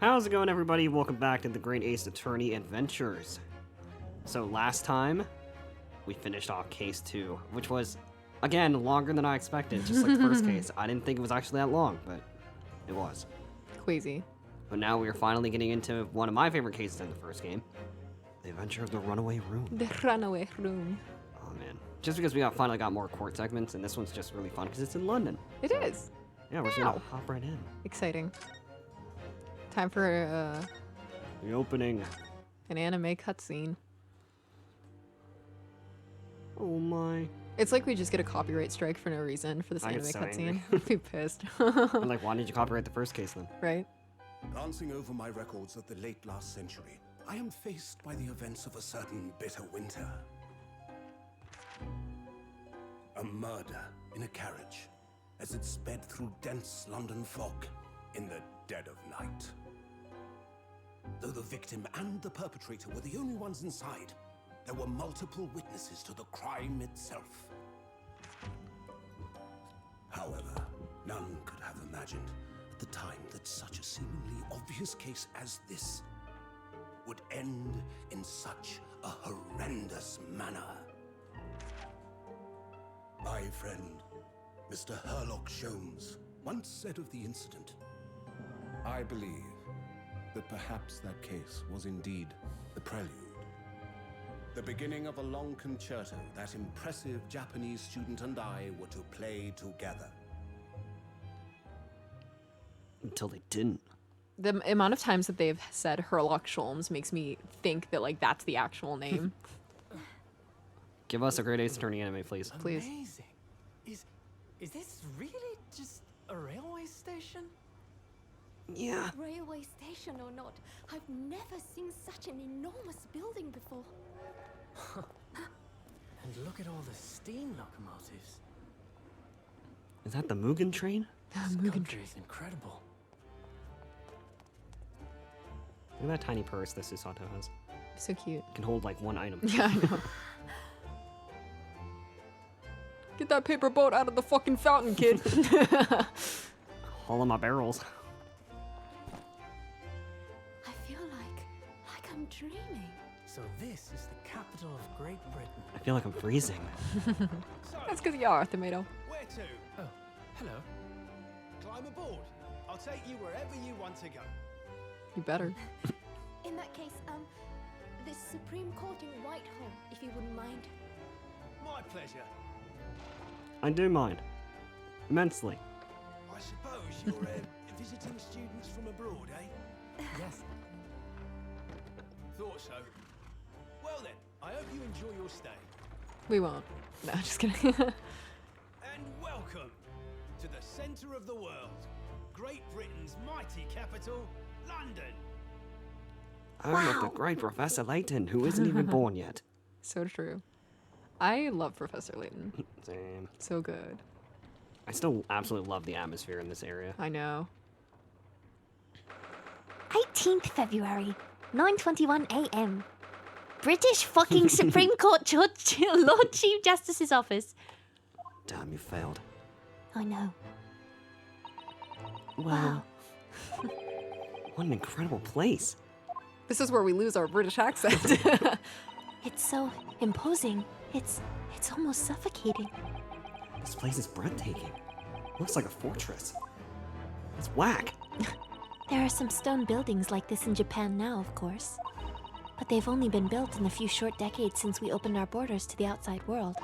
How's it going, everybody? Welcome back to the Great Ace Attorney Adventures. So last time, we finished off case 2, which was, again, longer than I expected, just like the first case. I didn't think it was actually that long, but it was. Queasy. But now we are finally getting into one of my favorite cases in the first game, the adventure of the Runaway Room. The Runaway Room. Oh man, just because we finally got more court segments, and this one's just really fun because it's in London. It is. Yeah, we're just gonna hop right in. Exciting. Time for The opening. an anime cutscene. Oh my. It's like we just get a copyright strike for no reason for this I get anime so cutscene. angry. I'd be pissed. I'm like, why did you copyright the first case then? Right? Glancing over my records of the late last century, I am faced by the events of a certain bitter winter. A murder in a carriage as it sped through dense London fog in the dead of night. Though the victim and the perpetrator were the only ones inside, there were multiple witnesses to the crime itself. However, none could have imagined at the time that such a seemingly obvious case as this would end in such a horrendous manner. My friend, Mr. Herlock Sholmes, once said of the incident, "I believe that perhaps that case was indeed the prelude. The beginning of a long concerto that impressive Japanese student and I were to play together." Until they didn't. The amount of times that they've said Herlock Sholmes makes me think that, like, that's the actual name. Give us a Great Ace Attorney anime, please. Please. Amazing. Is this really just a railway station? Yeah. Railway station or not, I've never seen such an enormous building before. And look at all the steam locomotives. Is that the Mugen train? This country is incredible. Look at that tiny purse that Susato has. So cute. It can hold like one item. Yeah, I know. Get that paper boat out of the fucking fountain, kid. All of my barrels. I feel like I'm dreaming. So this is the capital of Great Britain. I feel like I'm freezing. That's because you are, Tomato. Where to? Oh, hello. Climb aboard. I'll take you wherever you want to go. You better. In that case, the Supreme Court in Whitehall, if you wouldn't mind. My pleasure. I do mind. Immensely. I suppose you're visiting students from abroad, eh? Yes. Thought so. Well then, I hope you enjoy your stay. We won't. No, just kidding. And welcome to the centre of the world, Great Britain's mighty capital, London. I'm with the great Professor Layton, who isn't even born yet. So true. I love Professor Layton. Same. So good. I still absolutely love the atmosphere in this area. I know. 18th February, 9:21 a.m. British fucking Supreme Court Judge, Lord Chief Justice's office. Damn, you failed. I know. Wow. What an incredible place. This is where we lose our British accent. It's so imposing. It's almost suffocating. This place is breathtaking. Looks like a fortress. It's whack. There are some stone buildings like this in Japan now, of course. But they've only been built in the few short decades since we opened our borders to the outside world.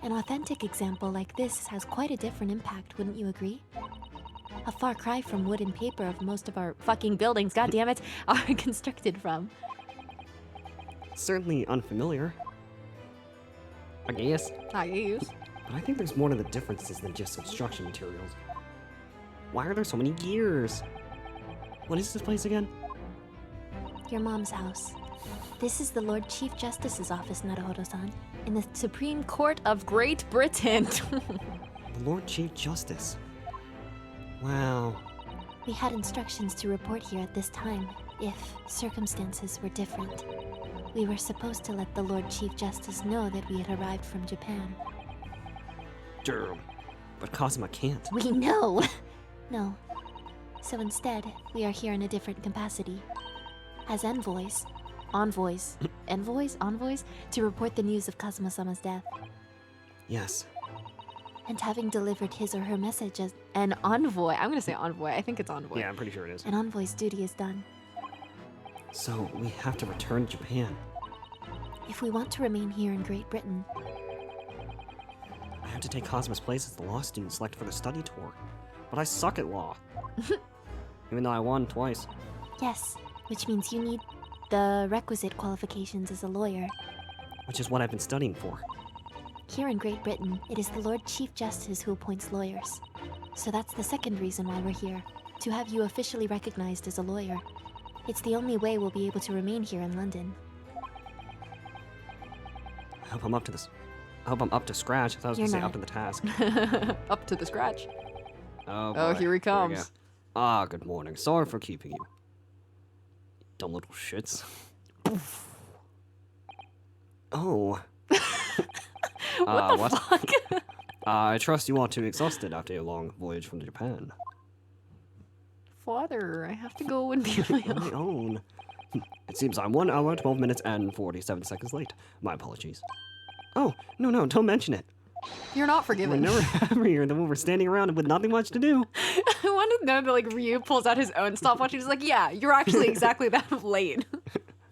An authentic example like this has quite a different impact, wouldn't you agree? A far cry from wood and paper of most of our fucking buildings, goddammit, are constructed from. Certainly unfamiliar. I guess. I use. But I think there's more to the differences than just construction materials. Why are there so many gears? What is this place again? Your mom's house. This is the Lord Chief Justice's office, Naruhodo-san. In the Supreme Court of Great Britain. The Lord Chief Justice. Wow. We had instructions to report here at this time, if circumstances were different. We were supposed to let the Lord Chief Justice know that we had arrived from Japan. Durham. But Cosima can't. We know! No. So instead, we are here in a different capacity. As envoys, to report the news of Kazuma-sama's death. Yes. And having delivered his or her message as an envoy, I'm gonna say envoy, I think it's envoy. Yeah, I'm pretty sure it is. An envoy's duty is done. So, we have to return to Japan. If we want to remain here in Great Britain, I have to take Kazuma's place as the law student selected for the study tour. But I suck at law. Even though I won twice. yes, which means you need the requisite qualifications as a lawyer. Which is what I've been studying for. Here in Great Britain, it is the Lord Chief Justice who appoints lawyers. So that's the second reason why we're here, to have you officially recognized as a lawyer. It's the only way we'll be able to remain here in London. I hope I'm up to this. I hope I'm up to scratch. I thought I was You're gonna say not. up to the task. Up to the scratch. Oh, Oh, boy. here he we go. comes. Ah, good morning. Sorry for keeping you. Dumb little shits. Oh. What the fuck? I trust you aren't too exhausted after your long voyage from Japan. Father, I have to go and be on my On own. my own. It seems I'm 1 hour, 12 minutes, and 47 seconds late. My apologies. Oh, no, don't mention it. You're not We're forgiven. never happier than when we're standing around with nothing much to do. I want to know that like Ryu pulls out his own stopwatch. He's like, yeah, you're actually exactly that late.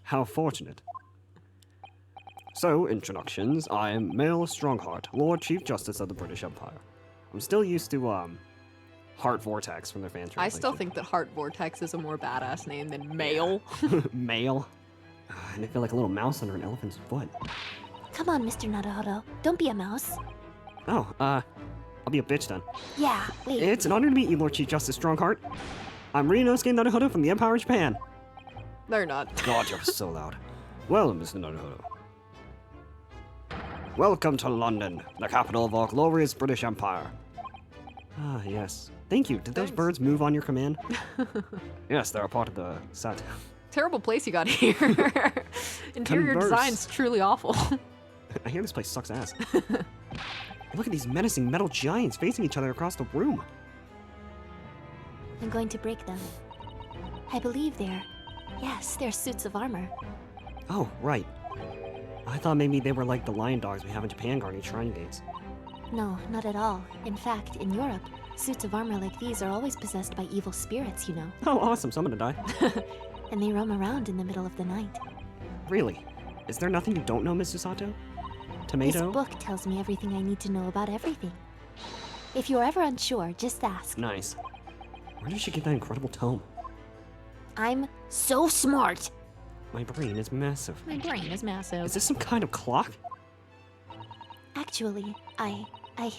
How fortunate. So, introductions. I am Male Strongheart, Lord Chief Justice of the British Empire. I'm still used to, Heart Vortex from their fan I still translation. think that Heart Vortex is a more badass name than Male. Male. And I feel like a little mouse under an elephant's foot. Come on, Mr. Naruhodo. Don't be a mouse. Oh, I'll be a bitch then. Yeah, wait. It's an honor to meet you, Lord Chief Justice Strongheart. I'm Ryunosuke Naruhodo from the Empire of Japan. They're not. God, you're so loud. Well, Mr. Naruhodo. Welcome to London, the capital of our glorious British Empire. Ah, yes. Thank you. Did those Thanks. birds move on your command? Yes, they're a part of the set. Terrible place you got here. Interior Converse. design's truly awful. I hear this place sucks ass. Look at these menacing metal giants facing each other across the room. I'm going to break them. I believe they're suits of armor. Oh, right. I thought maybe they were like the lion dogs we have in Japan guarding shrine gates. No, not at all. In fact, in Europe, suits of armor like these are always possessed by evil spirits, you know. Oh, awesome. So I'm gonna die. And they roam around in the middle of the night. Really? Is there nothing you don't know, Mrs. Sato? This Tomato? book tells me everything I need to know about everything. If you're ever unsure, just ask. Nice. Where did she get that incredible tome? I'm so smart! My brain is massive. My brain is massive. Is this some kind of clock? Actually, I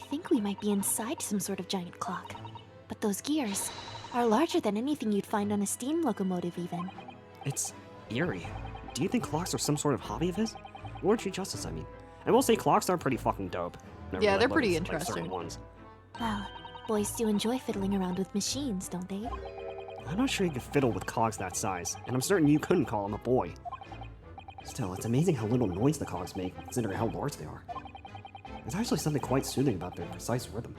think we might be inside some sort of giant clock. But those gears are larger than anything you'd find on a steam locomotive even. It's eerie. Do you think clocks are some sort of hobby of his? Lord Chief Justice, I mean. I will say clocks are pretty fucking dope. Never Yeah, really they're looked pretty at, like, certain interesting. ones. Well, boys do enjoy fiddling around with machines, don't they? I'm not sure you could fiddle with cogs that size, and I'm certain you couldn't call him a boy. Still, it's amazing how little noise the cogs make, considering how large they are. There's actually something quite soothing about their precise rhythm.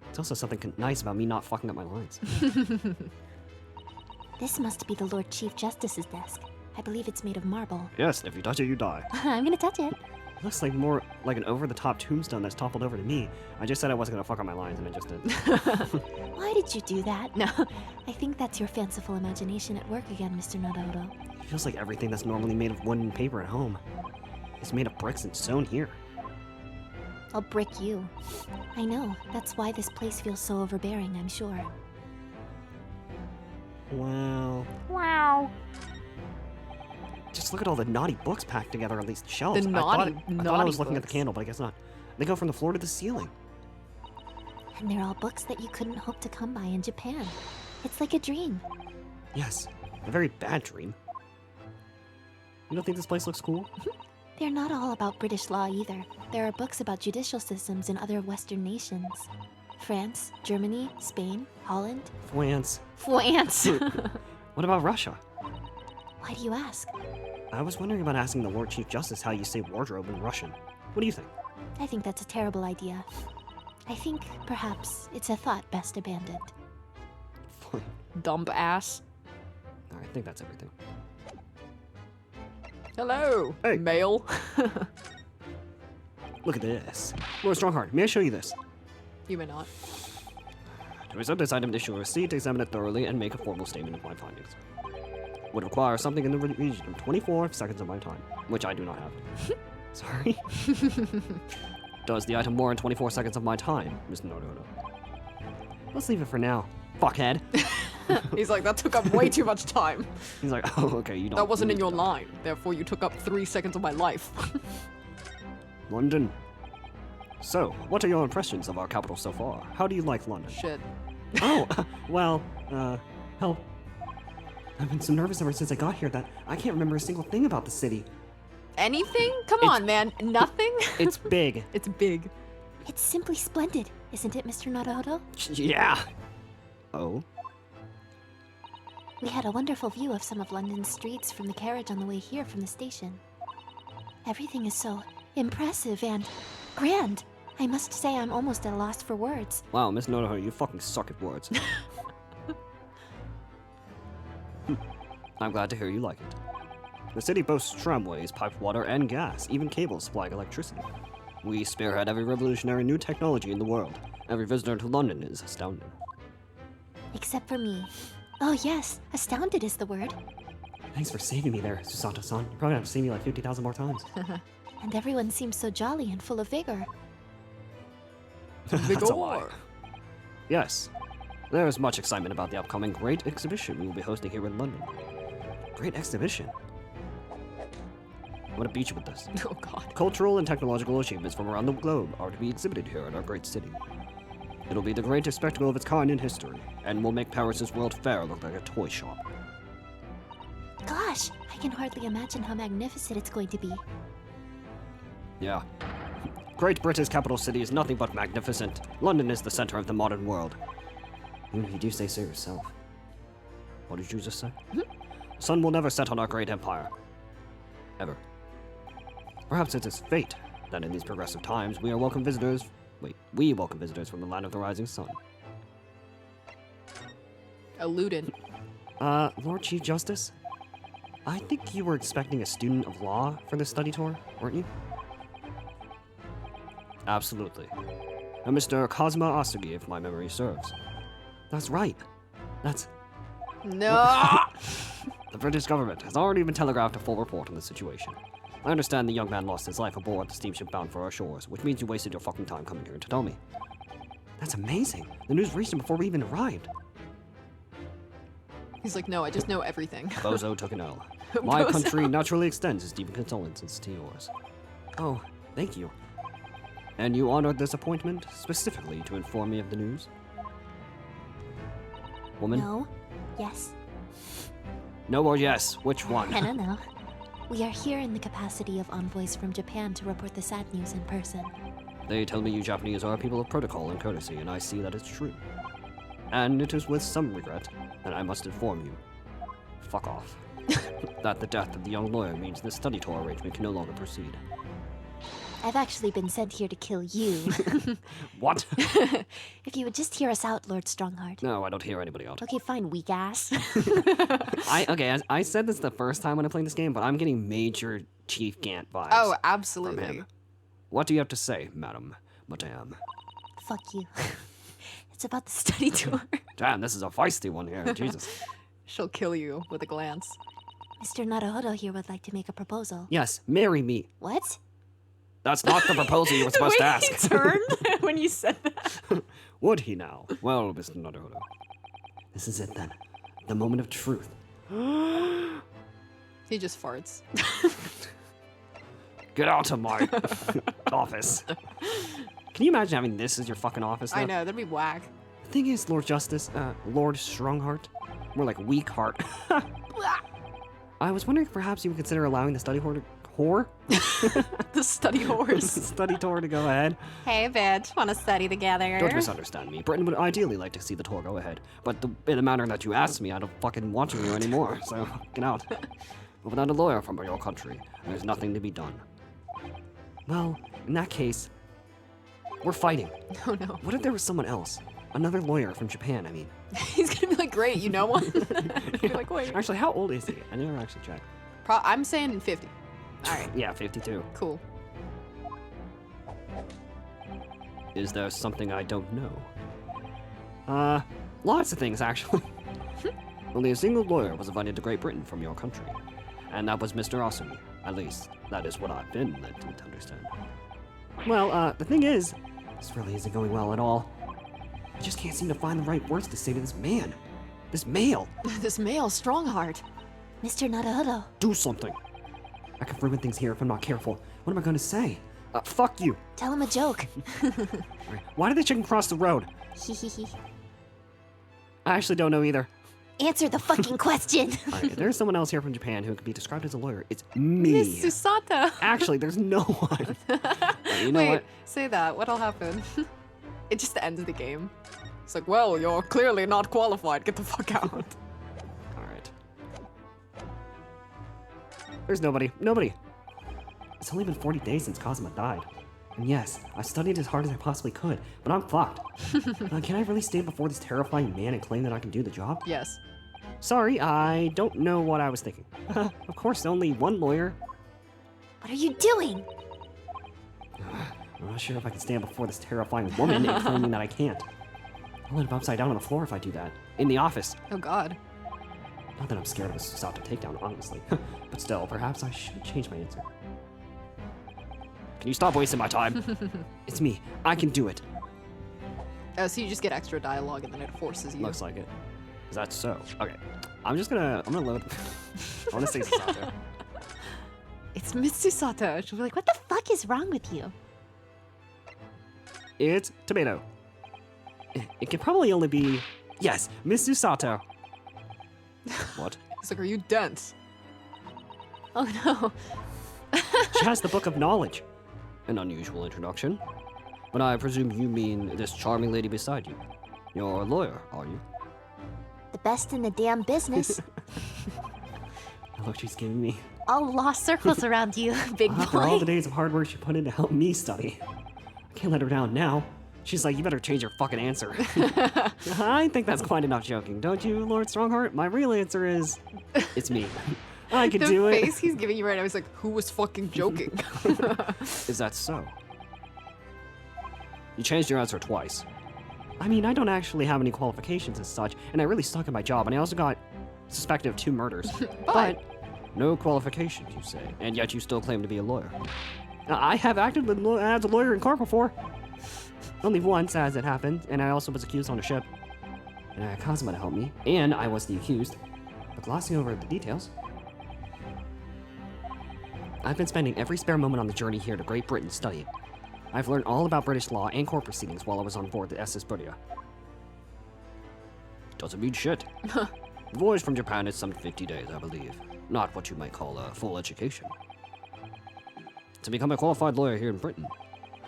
There's also something nice about me not fucking up my lines. This must be the Lord Chief Justice's desk. I believe it's made of marble. Yes, if you touch it, you die. I'm gonna touch it. It looks like more like an over-the-top tombstone that's toppled over to me. I just said I wasn't gonna fuck up my lines, and I just did. Why did you do that? No, I think that's your fanciful imagination at work again, Mr. Naruhodo. It feels like everything that's normally made of wood and paper at home is made of bricks and sewn here. I'll brick you. I know, that's why this place feels so overbearing, I'm sure. Wow. Wow. Just look at all the naughty books packed together on these shelves. The I thought I naughty was looking at the books. candle, but I guess not. They go from the floor to the ceiling. And they're all books that you couldn't hope to come by in Japan. It's like a dream. Yes, a very bad dream. You don't think this place looks cool? They're not all about British law either. There are books about judicial systems in other Western nations. France, Germany, Spain, Holland. France. France! What about Russia? Why do you ask? I was wondering about asking the Lord Chief Justice how you say wardrobe in Russian. What do you think? I think that's a terrible idea. I think, perhaps, it's a thought best abandoned. point. Dump ass. Alright, I think that's everything. Hello, Hey. male. Look at this. Lord Strongheart, may I show you this? You may not. To accept this item, issue a receipt, examine it thoroughly, and make a formal statement of my findings. Would require something in the region of 24 seconds of my time, which I do not have. Sorry. Does the item warrant 24 seconds of my time, Mr. Naruhodo? Let's leave it for now. Fuckhead. He's like, that took up way too much time. He's like, oh, okay, you don't. That wasn't in your don't. line. Therefore, you took up 3 seconds of my life. London. So, what are your impressions of our capital so far? How do you like London? Shit. Oh, well, help. I've been so nervous ever since I got here that I can't remember a single thing about the city. Anything? Come It's- on, man. Nothing? It's big. It's big. It's simply splendid, isn't it, Mr. Naruhodo? Yeah. Oh? We had a wonderful view of some of London's streets from the carriage on the way here from the station. Everything is so impressive and grand. I must say I'm almost at a loss for words. Wow, Miss Naruhodo, you fucking suck at words. I'm glad to hear you like it. The city boasts tramways, piped water, and gas, even cables supplying electricity. We spearhead every revolutionary new technology in the world. Every visitor to London is astounded. Except for me. Oh yes, astounded is the word. Thanks for saving me there, Susato-san. You're probably gonna have to save me like 50,000 more times. And everyone seems so jolly and full of vigor. That's a lie. Yes. There is much excitement about the upcoming Great Exhibition we will be hosting here in London. Great Exhibition? I'm gonna beat you with this. Oh, God. Cultural and technological achievements from around the globe are to be exhibited here in our great city. It'll be the greatest spectacle of its kind in history, and will make Paris's World Fair look like a toy shop. Gosh, I can hardly imagine how magnificent it's going to be. Yeah. Great Britain's capital city is nothing but magnificent. London is the center of the modern world. Even if you do say so yourself. What did you just say? The sun will never set on our great empire. Ever. Perhaps it is fate that in these progressive times we welcome visitors from the land of the rising sun. Eluded. Lord Chief Justice? I think you were expecting a student of law for this study tour, weren't you? Absolutely. A Mr. Kazuma Asugi, if my memory serves. That's right. That's... No! The British government has already been telegraphed a full report on the situation. I understand the young man lost his life aboard the steamship bound for our shores, which means you wasted your fucking time coming here to tell me. That's amazing. The news reached him before we even arrived. He's like, no, I just know everything. Bozo took an L. My Bozo. country naturally extends its deep condolences to yours. Oh, thank you. And you honored this appointment specifically to inform me of the news? Woman? No? Yes? No or yes? Which one? I don't know. We are here in the capacity of envoys from Japan to report the sad news in person. They tell me you Japanese are a people of protocol and courtesy, and I see that it's true. And it is with some regret that I must inform you, fuck off, that the death of the young lawyer means this study tour arrangement can no longer proceed. I've actually been sent here to kill you. What? If you would just hear us out, Lord Strongheart. No, I don't hear anybody out. Okay, fine, weak ass. I said this the first time when I played this game, but I'm getting major Chief Gant vibes. Oh, from absolutely. him. What do you have to say, madam? Madame. Fuck you. It's about the study tour. Damn, this is a feisty one here. Jesus. She'll kill you with a glance. Mr. Naruhodo here would like to make a proposal. Yes, marry me. What? That's not the proposal you were supposed to ask. He turned when you said that. Would he now? Well, Mr. Naruhodo. This is it then. The moment of truth. He just farts. Get out of my office. Can you imagine having this as your fucking office now? I know, that'd be whack. The thing is, Lord Justice, Lord Strongheart, more like Weak Heart. I was wondering if perhaps you would consider allowing the study The study horse. study tour to go ahead. Hey, bitch, wanna study together? Don't misunderstand me. Britain would ideally like to see the tour go ahead, but in the manner that you asked me, I don't fucking want you here anymore, so get out. But without a lawyer from your country, there's nothing to be done. Well, in that case, we're fighting. Oh no. What if there was someone else? Another lawyer from Japan, I mean. He's gonna be like, great, you know one? Be like, wait. Actually, how old is he? I never actually checked. I'm saying 50. All right, Yeah, 52. cool. Is there something I don't know? Lots of things, actually. Only a single lawyer was invited to Great Britain from your country. And that was Mr. Asumi. At least, that is what I've been led to understand. Well, the thing is, this really isn't going well at all. I just can't seem to find the right words to say to this man. This male. This male Strongheart. Mr. Naruhodo. Do something. I could ruin things here if I'm not careful. What am I going to say? Fuck you. Tell him a joke. Why did the chicken cross the road? Hehehe. I actually don't know either. Answer the fucking question. Alright, if there's someone else here from Japan who could be described as a lawyer, it's me. Miss Susato. Actually, there's no one. You know Wait, what? say that. What'll happen? It just ends the game. It's like, well, you're clearly not qualified. Get the fuck out. Alright. There's nobody. Nobody. It's only been 40 days since Kazuma died. And yes, I studied as hard as I possibly could, but I'm fucked. Can I really stand before this terrifying man and claim that I can do the job? Yes. Sorry, I don't know what I was thinking. Of course, only one lawyer. What are you doing? I'm not sure if I can stand before this terrifying woman and claiming that I can't. I'll end up upside down on the floor if I do that. In the office. Oh god. Not that I'm scared of a Susato takedown, honestly. But still, perhaps I should change my answer. Can you stop wasting my time? It's me. I can do it. Oh, so you just get extra dialogue and then it forces you. Looks like it. Is that so? Okay. I'm gonna load. I wanna say Susato. It's Miss Susato. She'll be like, What the fuck is wrong with you? It's tomato. It could probably only be... Yes, Miss Susato. What? It's like, are you dense? Oh no. She has the Book of Knowledge. An unusual introduction. But I presume you mean this charming lady beside you. You're a lawyer, are you? The best in the damn business. The look she's giving me. All law circles around you, big After all the boy. days of hard work she put in to help me study. I can't let her down now. She's like, you better change your fucking answer. I think that's quite enough joking, don't you, Lord Strongheart? My real answer is... It's me. I can The do it. face he's giving you right now is like, who was fucking joking? Is that so? You changed your answer twice. I mean, I don't actually have any qualifications as such, and I really suck at my job, and I also got suspected of 2 murders. But no qualifications, you say, and yet you still claim to be a lawyer. I have acted as a lawyer in court before. Only once, as it happened, and I also was accused on a ship. And I had Kazuma to help me, and I was the accused. But glossing over the details, I've been spending every spare moment on the journey here to Great Britain studying. I've learned all about British law and court proceedings while I was on board the SS Buria. Doesn't mean shit. The voyage from Japan is some 50 days, I believe. Not what you might call a full education. To become a qualified lawyer here in Britain,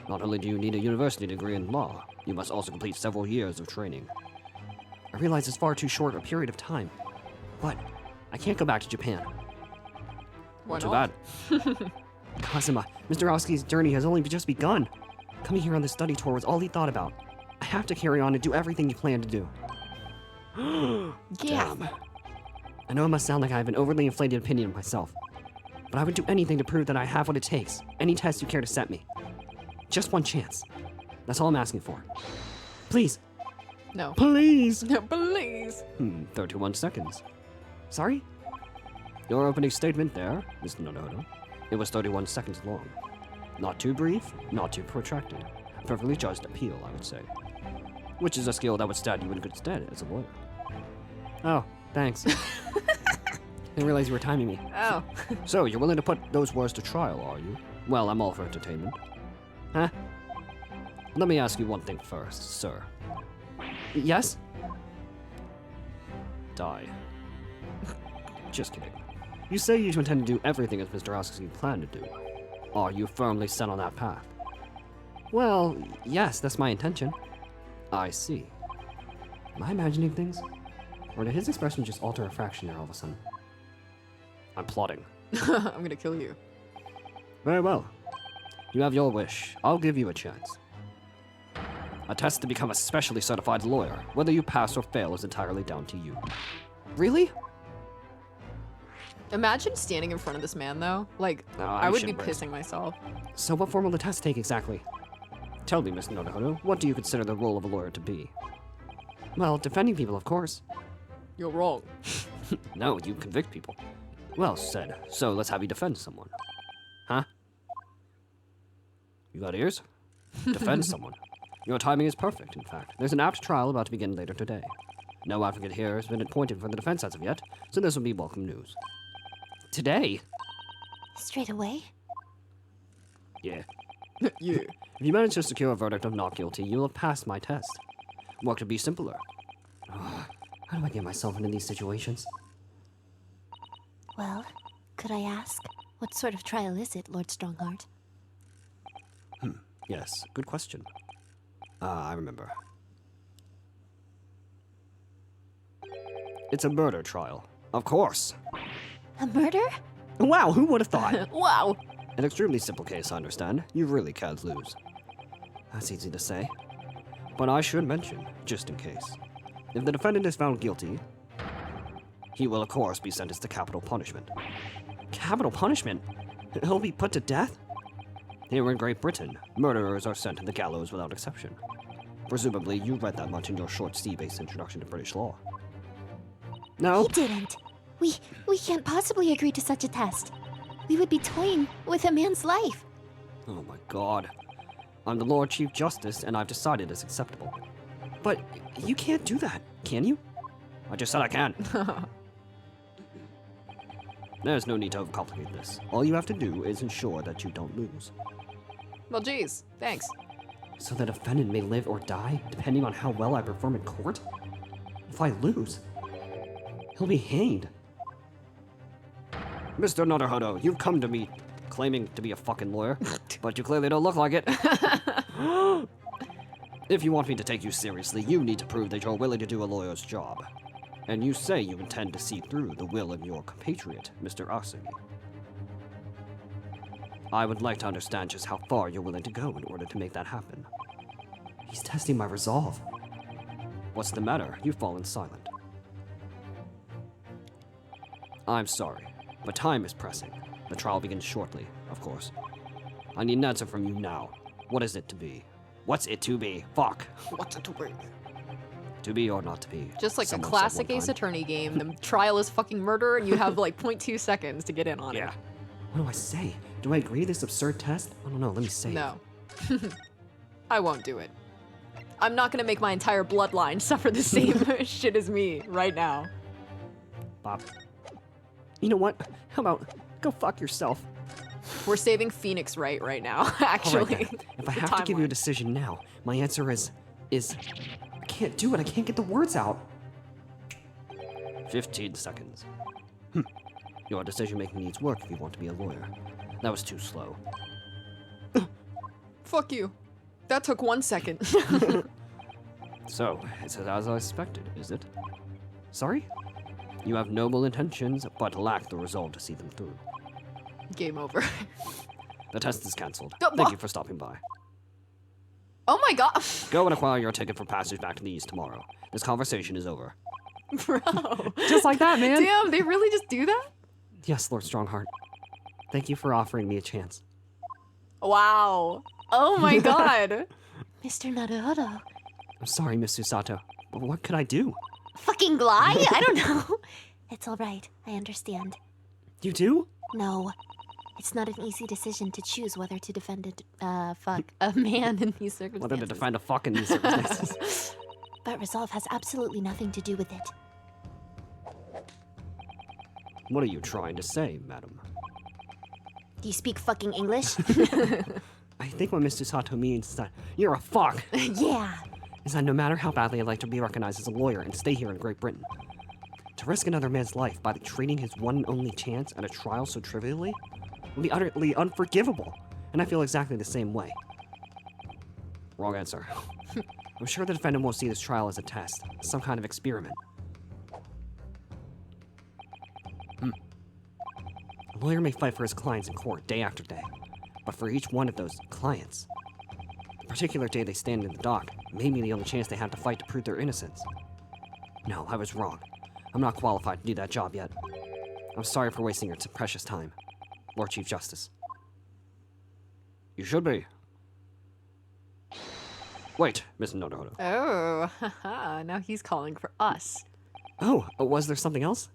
not only do you need a university degree in law, you must also complete several years of training. I realize it's far too short a period of time, but I can't go back to Japan. Why Too not? bad. Kazuma, Mr. Oski's journey has only just begun. Coming here on this study tour was all he thought about. I have to carry on and do everything he planned to do. Yeah. Damn. I know it must sound like I have an overly inflated opinion of myself, but I would do anything to prove that I have what it takes. Any test you care to set me. Just one chance. That's all I'm asking for. Please. No. Please. No, please. 31 seconds. Sorry? Your opening statement there, Mr. Naruhodo, it was 31 seconds long. Not too brief, not too protracted. Perfectly judged appeal, I would say. Which is a skill that would stand you in good stead as a lawyer. Oh, thanks. Didn't realize you were timing me. Oh. So, you're willing to put those words to trial, are you? Well, I'm all for entertainment. Huh? Let me ask you one thing first, sir. Yes? Die. Just kidding. You say you intend to do everything as Mr. Oski planned to do. Are you firmly set on that path? Well, yes, that's my intention. I see. Am I imagining things? Or did his expression just alter a fraction there all of a sudden? I'm plotting. I'm gonna kill you. Very well. You have your wish. I'll give you a chance. A test to become a specially certified lawyer. Whether you pass or fail is entirely down to you. Really? Imagine standing in front of this man, though. Like, No, I would be shouldn't risk. pissing myself. So what form will the test take exactly? Tell me, Mr. Naruhodo, what do you consider the role of a lawyer to be? Well, defending people, of course. You're wrong. No, you convict people. Well said. So let's have you defend someone. Huh? You got ears? Defend someone. Your timing is perfect, in fact. There's an apt trial about to begin later today. No advocate here has been appointed for the defense as of yet, so this will be welcome news. Today? Straight away? Yeah. Yeah. If you manage to secure a verdict of not guilty, you'll have passed my test. What could be simpler? How do I get myself into these situations? Well, could I ask, what sort of trial is it, Lord Strongheart? Yes, good question. I remember. It's a murder trial. Of course. A murder? Wow, who would have thought? Wow. An extremely simple case, I understand. You really can't lose. That's easy to say. But I should mention, just in case, if the defendant is found guilty, he will of course be sentenced to capital punishment. Capital punishment? He'll be put to death? Here in Great Britain, murderers are sent to the gallows without exception. Presumably, you read that much in your short sea-based introduction to British law. No? He didn't. We can't possibly agree to such a test. We would be toying with a man's life. Oh my god. I'm the Lord Chief Justice, and I've decided it's acceptable. But you can't do that, can you? I just said I can. There's no need to overcomplicate this. All you have to do is ensure that you don't lose. Well, geez. Thanks. So the defendant may live or die, depending on how well I perform in court? If I lose, he'll be hanged. Mr. Naruhodo, you've come to me claiming to be a fucking lawyer, but you clearly don't look like it. If you want me to take you seriously, you need to prove that you're willing to do a lawyer's job. And you say you intend to see through the will of your compatriot, Mr. Asagi. I would like to understand just how far you're willing to go in order to make that happen. He's testing my resolve. What's the matter? You've fallen silent. I'm sorry, but time is pressing. The trial begins shortly, of course. I need an answer from you now. What is it to be? What's it to be? Fuck. What's it to be? To be or not to be? Just like a Someone said classic one Ace time. Attorney game, the trial is fucking murder, and you have like 0.2 seconds to get in on Yeah. it. What do I say? Do I agree to this absurd test? I don't know, let me say. No. I won't do it. I'm not gonna make my entire bloodline suffer the same shit as me right now. Bob. You know what? How about go fuck yourself? We're saving Phoenix right now, All right, actually. then. If I The have to give you a timeline. decision now, my answer is I can't do it. I can't get the words out. 15 seconds. Your decision-making needs work if you want to be a lawyer. That was too slow. Fuck you. That took 1 second. So, it's as I expected, is it? Sorry? You have noble intentions, but lack the resolve to see them through. Game over. The test is cancelled. No, Thank what? you for stopping by. Oh my god. Go and acquire your ticket for passage back to the east tomorrow. This conversation is over. Bro. Just like that, man. Damn, they really just do that? Yes, Lord Strongheart. Thank you for offering me a chance. Wow. Oh my god. Mr. Naruhodo. I'm sorry, Miss Susato, but what could I do? Fucking lie? I don't know. It's alright. I understand. You do? No. It's not an easy decision to choose whether to defend a man in these circumstances. Whether to defend a fuck in these circumstances. But resolve has absolutely nothing to do with it. What are you trying to say, madam? Do you speak fucking English? I think what Miss Susato means is that you're a fuck. Yeah. Is that no matter how badly I'd like to be recognized as a lawyer and stay here in Great Britain, to risk another man's life by treating his one and only chance at a trial so trivially would be utterly unforgivable, and I feel exactly the same way. Wrong answer. I'm sure the defendant won't see this trial as a test, some kind of experiment. A lawyer may fight for his clients in court day after day, but for each one of those clients, the particular day they stand in the dock may be the only chance they have to fight to prove their innocence. No, I was wrong. I'm not qualified to do that job yet. I'm sorry for wasting your precious time, Lord Chief Justice. You should be. Wait, Mr. Naruhodo. Oh, haha, now he's calling for us. Oh, was there something else?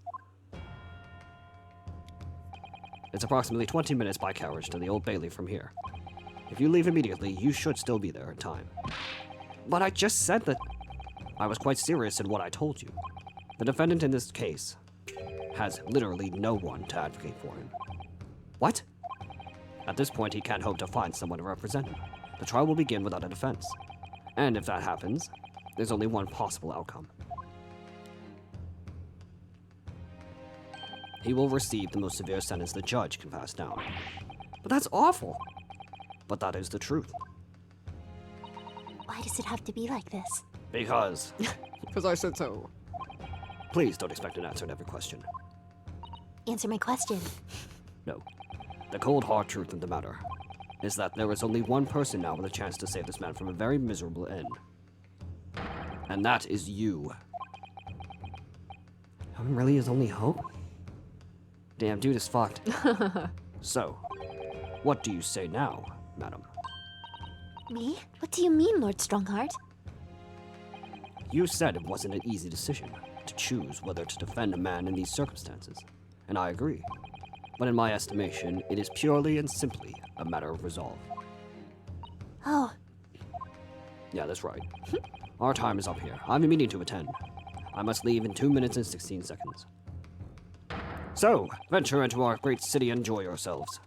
It's approximately 20 minutes by carriage to the Old Bailey from here. If you leave immediately, you should still be there in time. But I just said that I was quite serious in what I told you. The defendant in this case has literally no one to advocate for him. What? At this point, he can't hope to find someone to represent him. The trial will begin without a defense. And if that happens, there's only one possible outcome. He will receive the most severe sentence the judge can pass down. But that's awful. But that is the truth. Why does it have to be like this? Because... Because I said so. Please don't expect an answer to every question. Answer my question. No. The cold hard truth of the matter is that there is only one person now with a chance to save this man from a very miserable end. And that is you. I'm really his only hope? Damn, dude is fucked. So, what do you say now, madam? Me? What do you mean, Lord Strongheart? You said it wasn't an easy decision to choose whether to defend a man in these circumstances, and I agree. But in my estimation, it is purely and simply a matter of resolve. Oh, Yeah, that's right. Our time is up here. I have a meeting to attend. I must leave in 2 minutes and 16 seconds. So, venture into our great city and enjoy yourselves.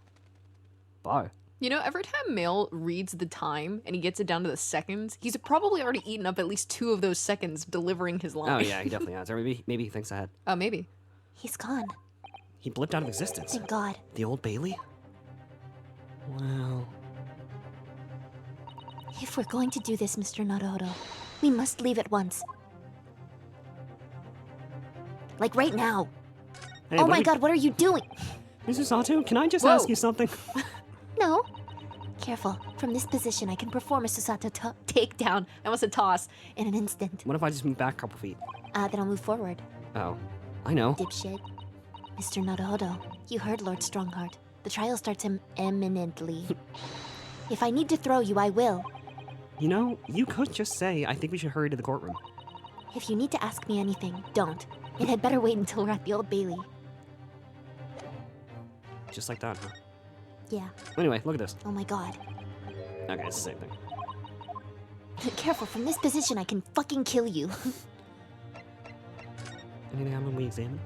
Bye. You know, every time Mail reads the time and he gets it down to the seconds, he's probably already eaten up at least 2 of those seconds delivering his line. Oh yeah, he definitely has. Or maybe he thinks ahead. Oh, maybe. he's gone. He blipped out of existence. Thank God. The Old Bailey? Well... If we're going to do this, Mr. Naruhodo, we must leave at once. Like right now. Hey, Oh my God, what are you doing? Mr. Sato, can I just Whoa. ask you something? No. Careful. From this position, I can perform a Susato Takedown. I almost said toss. in an instant. What if I just move back a couple feet? Then I'll move forward. Oh, I know. Dipshit. Mr. Naruhodo, you heard Lord Strongheart. The trial starts imminently. If I need to throw you, I will. You know, you could just say, I think we should hurry to the courtroom. If you need to ask me anything, don't. It had better wait until we're at the Old Bailey. Just like that, huh? Yeah. Anyway, look at this. Oh my God. Okay, it's the same thing. Careful, from this position I can fucking kill you. Anything happen when we examine?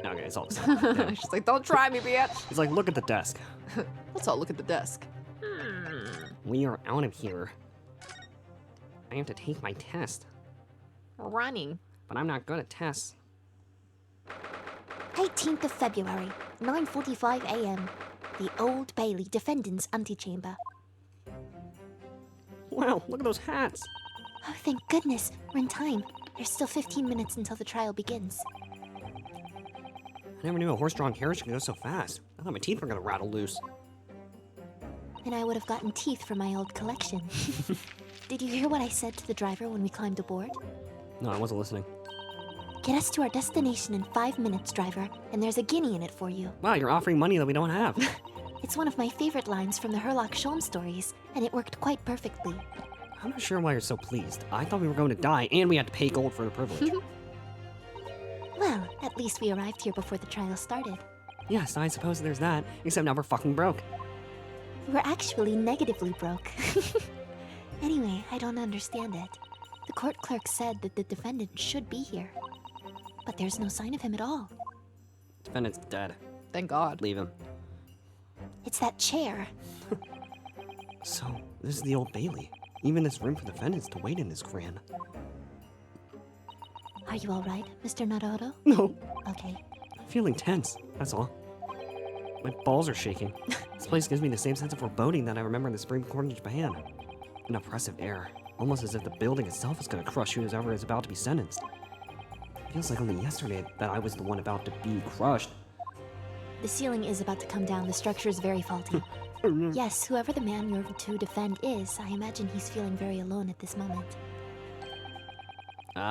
Okay, it's all the same. Yeah. She's like, don't try me, bitch. It's like, look at the desk. Let's all look at the desk. We are out of here. I have to take my test, Running. but I'm not good at tests. 18th of February, 9:45 a.m. The Old Bailey Defendant's Antechamber. Wow, look at those hats. Oh, thank goodness. We're in time. There's still 15 minutes until the trial begins. I never knew a horse-drawn carriage could go so fast. I thought my teeth were gonna rattle loose. Then I would have gotten teeth from my old collection. Did you hear what I said to the driver when we climbed aboard? No, I wasn't listening. Get us to our destination in 5 minutes, driver, and there's a guinea in it for you. Wow, you're offering money that we don't have. It's one of my favorite lines from the Herlock Sholmes stories, and it worked quite perfectly. I'm not sure why you're so pleased. I thought we were going to die, and we had to pay gold for the privilege. Well, at least we arrived here before the trial started. Yes, I suppose there's that. Except now we're fucking broke. We're actually negatively broke. Anyway, I don't understand it. The court clerk said that the defendant should be here. But there's no sign of him at all. Defendant's dead. Thank God. Leave him. It's that chair. So, this is the Old Bailey. Even this room for defendants to wait in is grand. Are you alright, Mr. Naruhodo? No, Okay. I'm feeling tense, that's all. My balls are shaking. This place gives me the same sense of foreboding that I remember in the Supreme Court in Japan. An oppressive air, almost as if the building itself is going to crush whoever is about to be sentenced. It feels like only yesterday that I was the one about to be crushed. The ceiling is about to come down. The structure is very faulty. Yes, whoever the man you're to defend is, I imagine he's feeling very alone at this moment. Oh,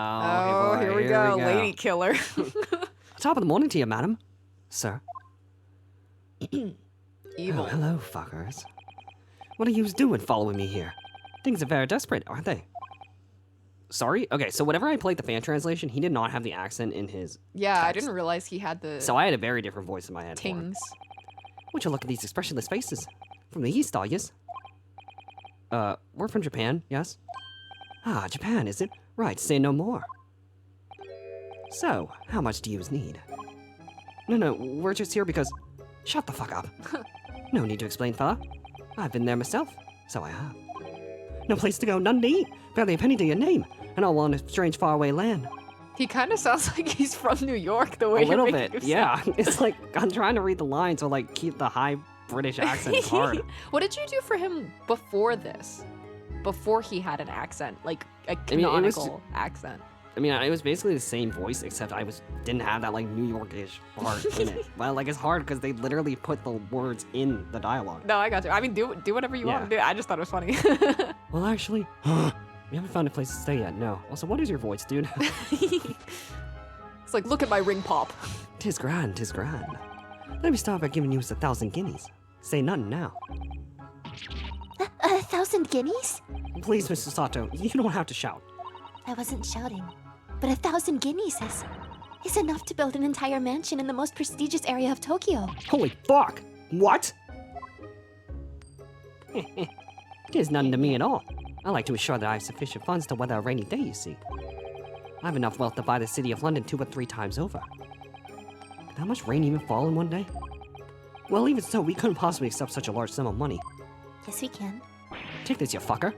Oh, here we go. Lady killer. Top of the morning to you, madam. Sir. Evil. Oh, hello, fuckers. What are you doing following me here? Things are very desperate, aren't they? Sorry? Okay, so whenever I played the fan translation, he did not have the accent in his Yeah, I text. didn't realize he had the So I had a very different voice in my head. for him. tings. Would you look at these expressionless faces? From the east, are yous? We're from Japan, yes? Ah, Japan, is it? Right, say no more. So, how much do yous need? No, we're just here because... Shut the fuck up. No need to explain, fella. I've been there myself, so I have. No place to go, none to eat, barely a penny to your name, and all on a strange faraway land. He kind of sounds like he's from New York the way A you're little making bit, him yeah. It's like, I'm trying to read the lines or like keep the high British accent hard. What did you do for him before this? Before he had an accent, like a mean, it was canonical accent. I mean, it was basically the same voice, except I didn't have that like New Yorkish part in it. Well, like it's hard because they literally put the words in the dialogue. No, I got you. I mean, do whatever you Yeah. want to do. I just thought it was funny. Well, actually, we haven't found a place to stay yet. No. Also, what is your voice, dude? It's like, look at my ring pop. Tis grand, tis grand. Let me start by giving you 1,000 guineas. Say nothing now. 1,000 guineas? Please, Mr. Sato, you don't have to shout. I wasn't shouting. But 1,000 guineas is enough to build an entire mansion in the most prestigious area of Tokyo. Holy fuck! What? Tis nothing to me at all. I like to ensure that I have sufficient funds to weather a rainy day, you see. I have enough wealth to buy the city of London 2 or 3 times over. Could that much rain even fall in one day? Well, even so, we couldn't possibly accept such a large sum of money. Yes, we can. Take this, you fucker.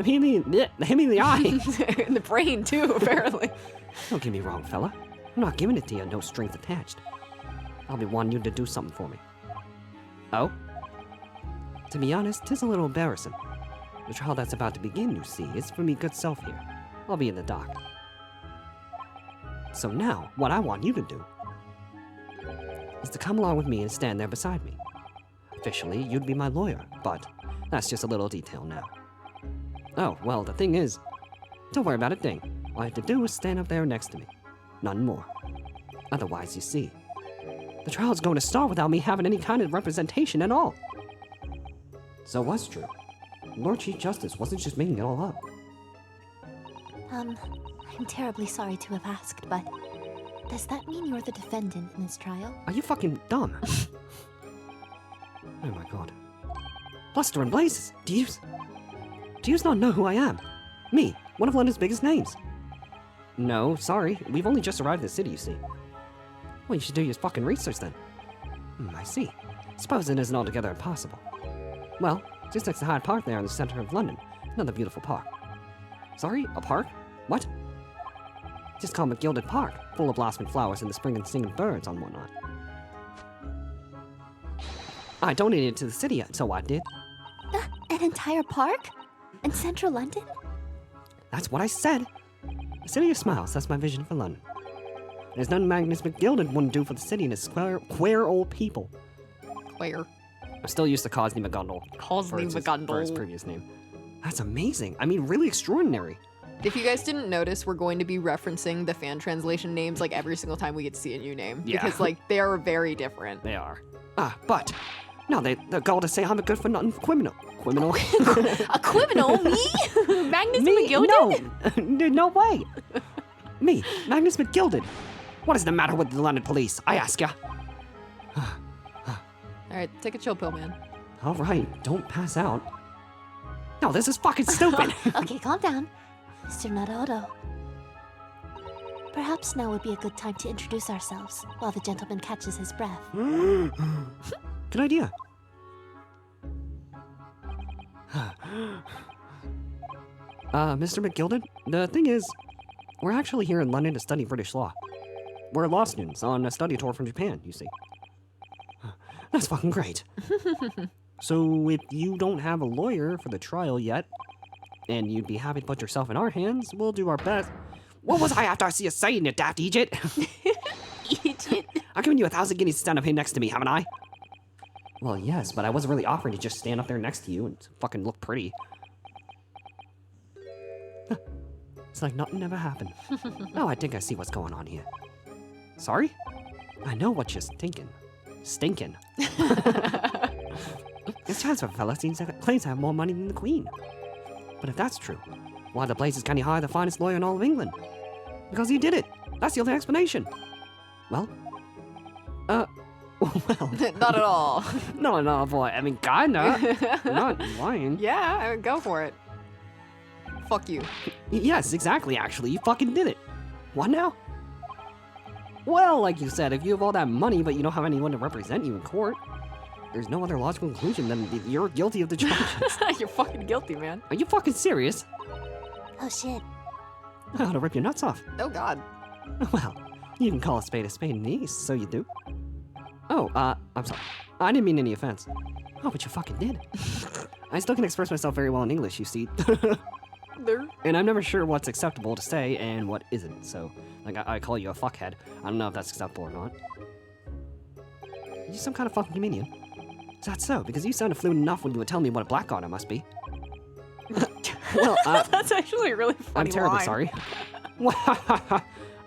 Hit me in the eye. In the brain, too, apparently. Don't get me wrong, fella. I'm not giving it to you, no strings attached. I'll be wanting you to do something for me. Oh? To be honest, 'tis a little embarrassing. The trial that's about to begin, you see, is for me good self here. I'll be in the dock. So now, what I want you to do is to come along with me and stand there beside me. Officially, you'd be my lawyer, but that's just a little detail now. Oh, well, the thing is, don't worry about a thing. All I have to do is stand up there next to me. None more. Otherwise, you see, the trial's going to start without me having any kind of representation at all. So what's true? Lord Chief Justice wasn't just making it all up. I'm terribly sorry to have asked, but does that mean you're the defendant in this trial? Are you fucking dumb? Oh my god. Bluster and blazes! Do you not know who I am? Me, one of London's biggest names. No, sorry. We've only just arrived in the city, you see. Well, you should do your fucking research then. I see. Suppose it isn't altogether impossible. Well, just next to Hyde Park there in the center of London. Another beautiful park. Sorry? A park? What? Just called McGilded Park, full of blossoming flowers and the spring and singing birds and whatnot. I donated it to the city, so I did. An entire park? In central London? That's what I said. A city of smiles, that's my vision for London. There's nothing Magnus McGilded wouldn't do for the city and its queer old people. Where? I'm still used to Cosney McGundle. Cosney For his McGundle. previous name. That's amazing. I mean, really extraordinary. If you guys didn't notice, we're going to be referencing the fan translation names like every single time we get to see a new name. Yeah. Because like they are very different. They are. But now they're going to say I'm a good for nothing criminal. Criminal? A criminal? Me? Magnus McGilded? No way. Me, Magnus McGilded. What is the matter with the London police? I ask ya. Alright, take a chill pill, man. All right, don't pass out. No, this is fucking stupid. Okay, calm down. Mr. Naruhodo. Perhaps now would be a good time to introduce ourselves while the gentleman catches his breath. Good idea. Mr. McGilded, the thing is, we're actually here in London to study British law. We're law students on a study tour from Japan, you see. That's fucking great. So if you don't have a lawyer for the trial yet, and you'd be happy to put yourself in our hands, we'll do our best. What was I after I see you saying, you daft Egypt? Egypt. I've given you 1,000 guineas to stand up here next to me, haven't I? Well, yes, but I wasn't really offering to just stand up there next to you and fucking look pretty. It's like nothing ever happened. Oh, I think I see what's going on here. Sorry? I know what you're thinking. Stinking. This transfer fella claims to have more money than the Queen. But if that's true, why the Blazes can't he hire the finest lawyer in all of England? Because he did it. That's the only explanation. Well, well, Not at all. no, boy. I mean, kinda. Not lying. Yeah, go for it. Fuck you. Yes, exactly, actually. You fucking did it. What now? Well, like you said, if you have all that money but you don't have anyone to represent you in court, there's no other logical conclusion than you're guilty of the charges. You're fucking guilty, man. Are you fucking serious? Oh shit. I ought to rip your nuts off. Oh god. Well, you can call a spade in the East, so you do. Oh, I'm sorry. I didn't mean any offense. Oh, but you fucking did. I still can express myself very well in English, you see. There. And I'm never sure what's acceptable to say and what isn't, so, like, I call you a fuckhead. I don't know if that's acceptable or not. Are you some kind of fucking comedian? Is that so? Because you sounded fluent enough when you would tell me what a blackguard I must be. Well, That's actually a really funny I'm terribly line. sorry.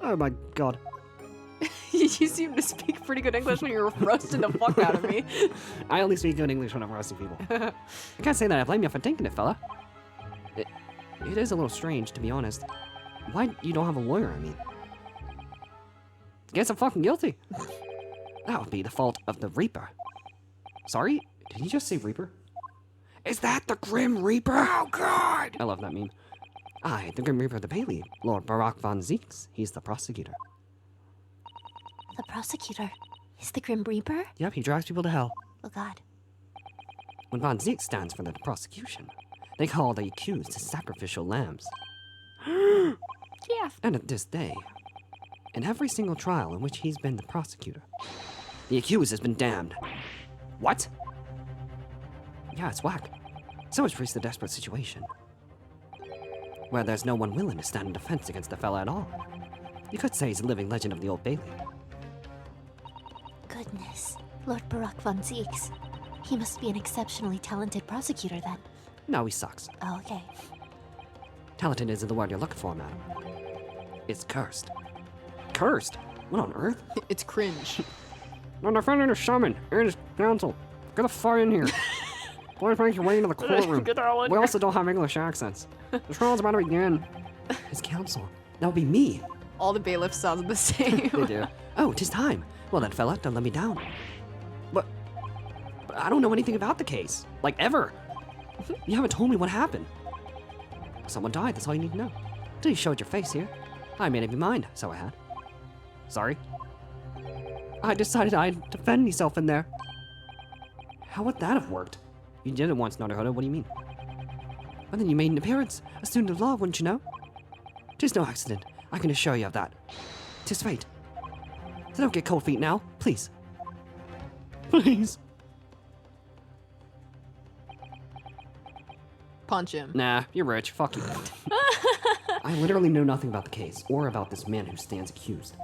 Oh my god. You seem to speak pretty good English when you're roasting the fuck out of me. I only speak good English when I'm roasting people. I can't say that I blame you for thinking it, fella. It is a little strange, to be honest. Why you don't have a lawyer, I mean? Guess I'm fucking guilty. That would be the fault of the Reaper. Sorry? Did you just say Reaper? Is that the Grim Reaper? Oh, God! I love that meme. Aye, the Grim Reaper of the Bailey, Lord Barak von Zeeks. He's the prosecutor. The prosecutor is the Grim Reaper? Yep, he drives people to hell. Oh god. When von Zeeks stands for the prosecution, they call the accused sacrificial lambs. Yeah. And at this day, in every single trial in which he's been the prosecutor, the accused has been damned. What? Yeah, it's whack. So much for the desperate situation, where there's no one willing to stand in defense against the fella at all. You could say he's a living legend of the Old Bailey. Goodness. Lord Barak von Zeeks. He must be an exceptionally talented prosecutor then. No, he sucks. Oh, okay. Talented isn't the word you're looking for, madam. It's cursed. Cursed? What on earth? It's cringe. The defendant is summoned and his counsel. Get the fuck in here. Please make your way into the courtroom. Get all in We here. also don't have English accents. The trial's about to begin. His counsel. That would be me. All the bailiffs sound the same. They do. Oh, 'tis time. Well then, fella, don't let me down. But I don't know anything about the case. Like, ever. You haven't told me what happened. Someone died, that's all you need to know. Till you showed your face here. I made up your mind, so I had. Sorry. I decided I'd defend myself in there. How would that have worked? You did it once, Naruhodo, what do you mean? And then you made an appearance, a student of law, wouldn't you know? 'Tis no accident, I can assure you of that. 'Tis fate. So don't get cold feet now, please. Please. Punch him. Nah, you're rich, fuck you. I literally know nothing about the case, or about this man who stands accused.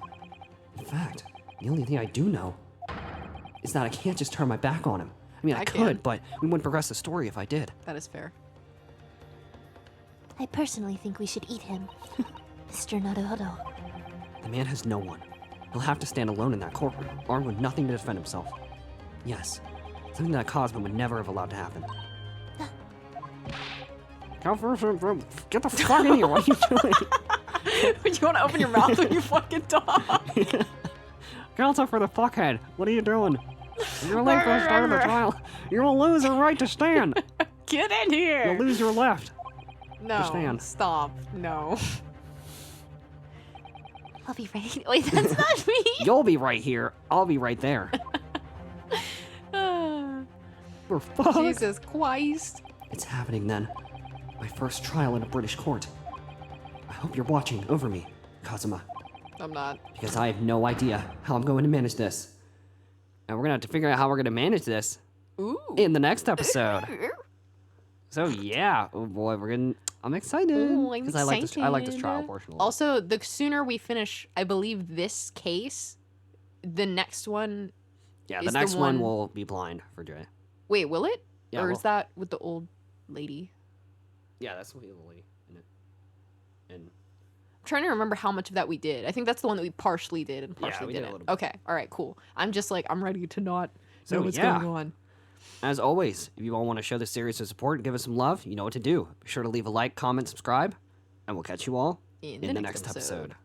In fact, the only thing I do know is that I can't just turn my back on him. I mean, I could, can. but we wouldn't progress the story if I did. That is fair. I personally think we should eat him. Mr. Naruhodo. The man has no one. He'll have to stand alone in that courtroom, armed with nothing to defend himself. Yes, something that Cosmo would never have allowed to happen. Get the fuck in here, what are you doing? You want to open your mouth when you fucking talk? Counsel for the fuckhead, what are you doing? You're late for the start of the trial. You'll lose your right to stand. Get in here! You'll lose your left. No, Understand. stop. No. I'll be ready. Wait, that's not me! You'll be right here. I'll be right there. We're fucked. Jesus Christ. It's happening then. My first trial in a British court. I hope you're watching over me, Kazuma, I'm not. because I have no idea how I'm going to manage this. And we're gonna have to figure out how we're gonna manage this Ooh. in the next episode. So yeah, oh boy, I'm excited. Ooh, I'm 'Cause I like this trial excited. portion a lot. Also, the sooner we finish, I believe, this case, the next one Yeah, is the next one one will be blind for Jay. Wait, will it? Yeah, or well- is that with the old lady? Yeah, that's what Lily in it. And I'm trying to remember how much of that we did. I think that's the one that we partially did and Yeah, partially we did a didn't. little bit. Okay, all right, cool. I'm just like, I'm ready to not So, know what's yeah. going on. as always, if you all want to show this series some support and give us some love, you know what to do. Be sure to leave a like, comment, subscribe, and we'll catch you all In in the next episode.